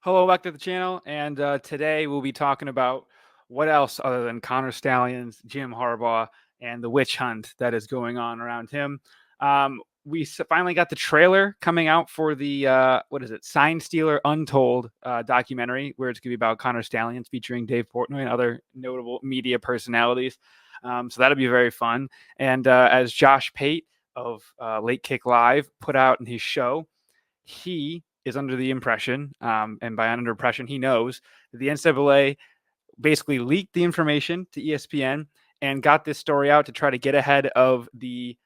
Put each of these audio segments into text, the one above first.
Hello, back to the channel, and today we'll be talking about what else other than Connor Stallions, Jim Harbaugh, and the witch hunt that is going on around him. We finally got the trailer coming out for the what is it, Sign Stealer Untold documentary, where it's going to be about Connor Stallions featuring Dave Portnoy and other notable media personalities. So that'll be very fun. And as Josh Pate of Late Kick Live put out in his show, he is under the impression, and by under impression, he knows that the NCAA basically leaked the information to ESPN and got this story out to try to get ahead of the.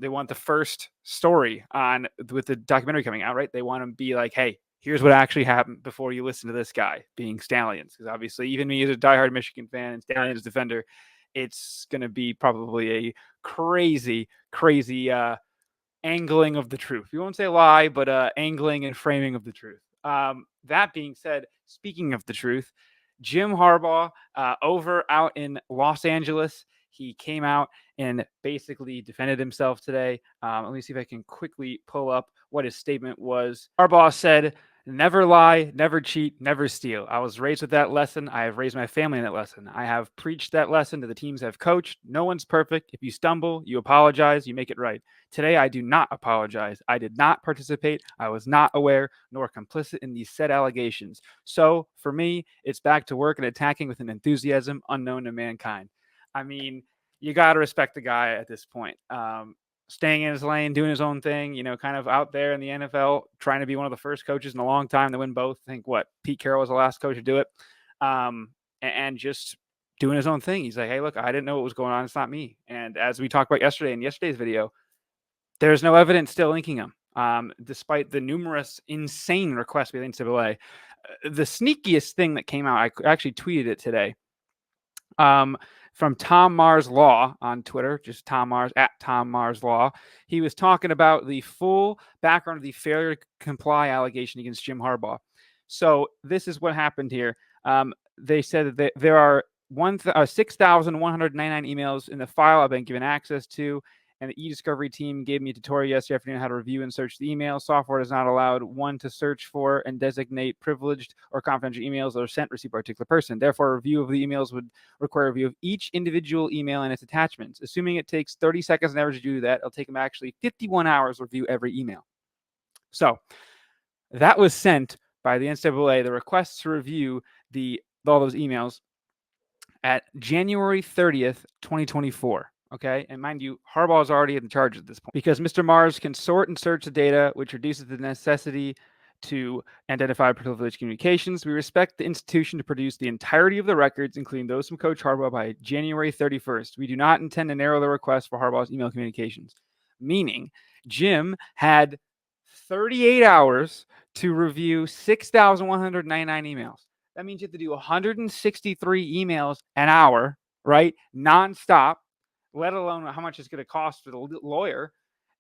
They want the first story on with the documentary coming out, right? They want to be like, hey, here's what actually happened before you listen to this guy being Stallions. Because obviously, even me as a diehard Michigan fan and Stallions defender, it's going to be probably a crazy, crazy angling of the truth. We won't say lie, but angling and framing of the truth. That being said, speaking of the truth, Jim Harbaugh over out in Los Angeles, he came out and basically defended himself today. Let me see if I can quickly pull up what his statement was. Harbaugh said, "Never lie, never cheat, never steal. I was raised with that lesson. I have raised my family in that lesson. I have preached that lesson to the teams I've coached. No one's perfect. If you stumble, you apologize, you make it right. Today, I do not apologize. I did not participate. I was not aware nor complicit in these said allegations. So, for me, it's back to work and attacking with an enthusiasm unknown to mankind." I mean, you got to respect the guy at this point. Staying in his lane, doing his own thing, kind of out there in the NFL, trying to be one of the first coaches in a long time to win both. I think Pete Carroll was the last coach to do it. And just doing his own thing. He's like, hey, look, I didn't know what was going on. It's not me. And as we talked about yesterday in yesterday's video, there's no evidence still linking him, despite the numerous insane requests by the NCAA. The sneakiest thing that came out, I actually tweeted it today, from Tom Mars Law on Twitter, just Tom Mars, at Tom Mars Law. He was talking about the full background of the failure to comply allegation against Jim Harbaugh. So this is what happened here. They said that there are 6,199 emails in the file I've been given access to, and the e-discovery team gave me a tutorial yesterday afternoon how to review and search the emails. Software does not allow one to search for and designate privileged or confidential emails that are sent received by a particular person. Therefore, a review of the emails would require a review of each individual email and its attachments. Assuming it takes 30 seconds on average to do that, it'll take them actually 51 hours to review every email. So that was sent by the NCAA, the request to review all those emails at January 30th, 2024. Okay, and mind you, Harbaugh is already in charge at this point because Mr. Mars can sort and search the data, which reduces the necessity to identify privileged communications. We respect the institution to produce the entirety of the records, including those from Coach Harbaugh, by January 31st. We do not intend to narrow the request for Harbaugh's email communications. Meaning, Jim had 38 hours to review 6,199 emails. That means you have to do 163 emails an hour, right? Nonstop, let alone how much it's going to cost for the lawyer.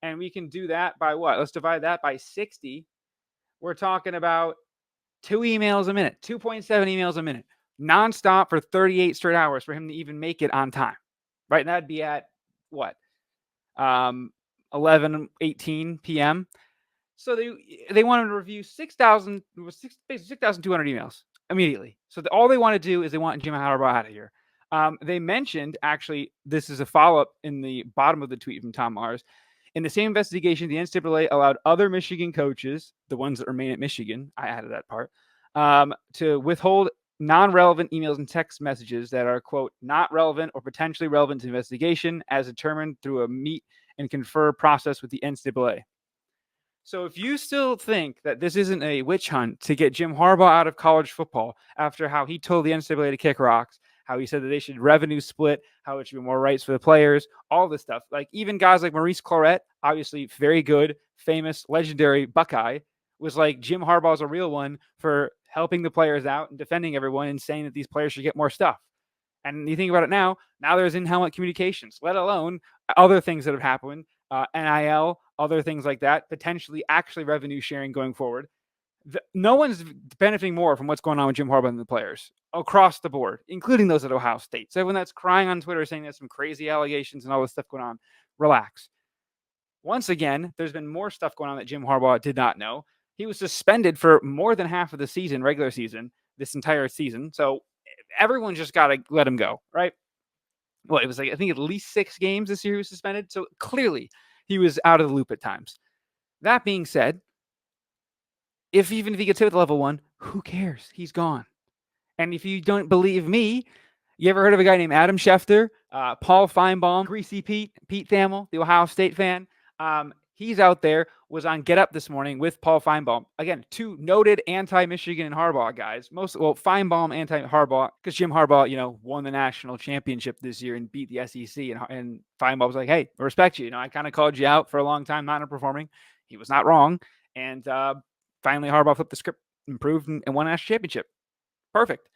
And we can do that by what? Let's divide that by 60. We're talking about 2 emails a minute, 2.7 emails a minute, nonstop for 38 straight hours for him to even make it on time, right? And that'd be at what? 11:18 p.m. So they wanted to review 6,200 emails immediately. So all they want to do is they want Jim Harbaugh out of here. They mentioned, actually, this is a follow-up in the bottom of the tweet from Tom Mars. In the same investigation, the NCAA allowed other Michigan coaches, the ones that remain at Michigan, I added that part, to withhold non-relevant emails and text messages that are, quote, not relevant or potentially relevant to the investigation as determined through a meet and confer process with the NCAA. So if you still think that this isn't a witch hunt to get Jim Harbaugh out of college football after how he told the NCAA to kick rocks, how he said that they should revenue split, how it should be more rights for the players, all this stuff. Like even guys like Maurice Clarett, obviously very good, famous, legendary Buckeye, was like Jim Harbaugh's a real one for helping the players out and defending everyone and saying that these players should get more stuff. And you think about it now there's in-helmet communications, let alone other things that have happened, NIL, other things like that, potentially actually revenue sharing going forward. No one's benefiting more from what's going on with Jim Harbaugh than the players across the board, including those at Ohio State. So everyone that's crying on Twitter saying there's some crazy allegations and all this stuff going on, relax. Once again, there's been more stuff going on that Jim Harbaugh did not know. He was suspended for more than half of the season, regular season, this entire season. So everyone just got to let him go, right? Well, it was like, I think at least 6 games this year he was suspended. So clearly he was out of the loop at times. That being said, even if he gets hit with level 1, who cares? He's gone. And if you don't believe me, you ever heard of a guy named Adam Schefter, Paul Feinbaum, Greasy Pete Thamel, the Ohio State fan? He's out there, was on Get Up this morning with Paul Feinbaum. Again, 2 noted anti-Michigan and Harbaugh guys. Feinbaum anti-Harbaugh because Jim Harbaugh, won the national championship this year and beat the SEC. And Feinbaum was like, hey, I respect you. I kind of called you out for a long time, not underperforming. He was not wrong. And finally, Harbaugh flipped the script, improved, and won a national championship. Perfect.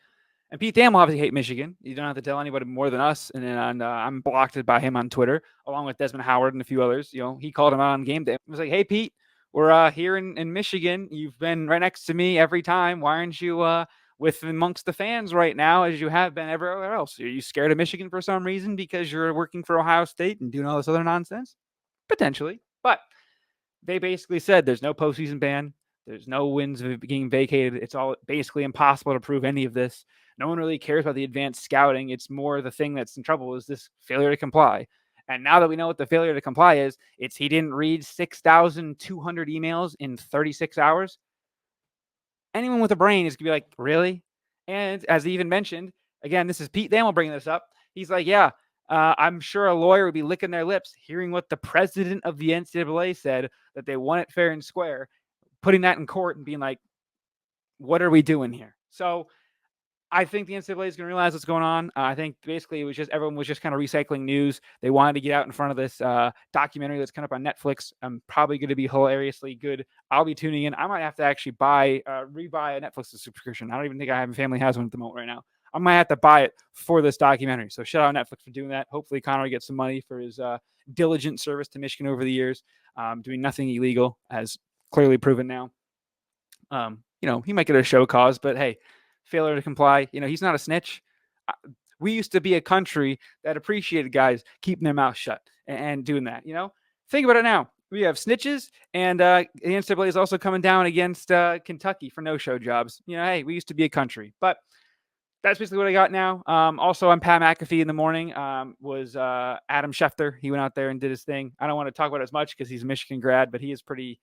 And Pete Thamel obviously hate Michigan. You don't have to tell anybody more than us. And then I'm blocked by him on Twitter, along with Desmond Howard and a few others. He called him out on game day. He was like, hey, Pete, we're here in Michigan. You've been right next to me every time. Why aren't you with amongst the fans right now as you have been everywhere else? Are you scared of Michigan for some reason because you're working for Ohio State and doing all this other nonsense? Potentially. But they basically said there's no postseason ban. There's no wins being vacated. It's all basically impossible to prove any of this. No one really cares about the advanced scouting. It's more the thing that's in trouble is this failure to comply. And now that we know what the failure to comply is, it's he didn't read 6,200 emails in 36 hours. Anyone with a brain is going to be like, really? And as he even mentioned, again, this is Pete Thamel bringing this up. He's like, yeah, I'm sure a lawyer would be licking their lips hearing what the president of the NCAA said, that they won it fair and square, putting that in court and being like, what are we doing here? So I think the NCAA is going to realize what's going on. I think basically it was just everyone was just kind of recycling news. They wanted to get out in front of this documentary that's coming up on Netflix. I'm probably going to be hilariously good. I'll be tuning in. I might have to actually rebuy a Netflix subscription. I don't even think I have a family has one at the moment right now. I might have to buy it for this documentary. So shout out Netflix for doing that. Hopefully Connor gets some money for his diligent service to Michigan over the years, doing nothing illegal, as clearly proven now. He might get a show cause, but hey, failure to comply. He's not a snitch. We used to be a country that appreciated guys keeping their mouth shut and doing that. Think about it now. We have snitches, and the NCAA is also coming down against Kentucky for no-show jobs. Hey, we used to be a country, but that's basically what I got now. Also on Pat McAfee in the morning was Adam Schefter. He went out there and did his thing. I don't want to talk about it as much because he's a Michigan grad, but he is pretty,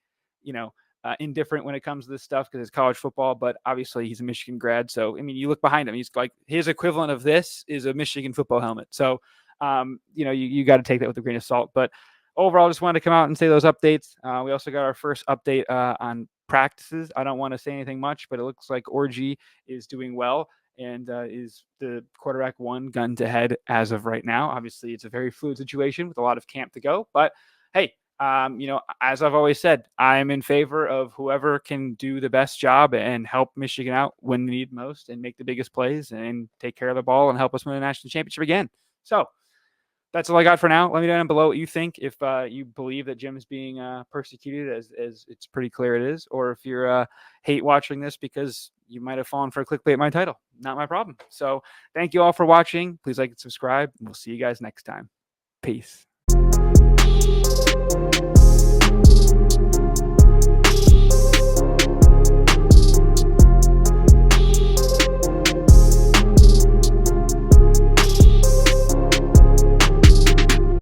indifferent when it comes to this stuff because it's college football. But obviously he's a Michigan grad. So, you look behind him. He's like his equivalent of this is a Michigan football helmet. So, you got to take that with a grain of salt. But overall, just wanted to come out and say those updates. We also got our first update on practices. I don't want to say anything much, but it looks like Orji is doing well and is the quarterback 1 gun to head as of right now. Obviously, it's a very fluid situation with a lot of camp to go. But hey, as I've always said, I'm in favor of whoever can do the best job and help Michigan out when they need most and make the biggest plays and take care of the ball and help us win a national championship again. So that's all I got for now. Let me know down below what you think. If you believe that Jim is being persecuted, as it's pretty clear it is, or if you're hate watching this because you might have fallen for a clickbait my title. Not my problem. So thank you all for watching. Please like and subscribe. And we'll see you guys next time. Peace.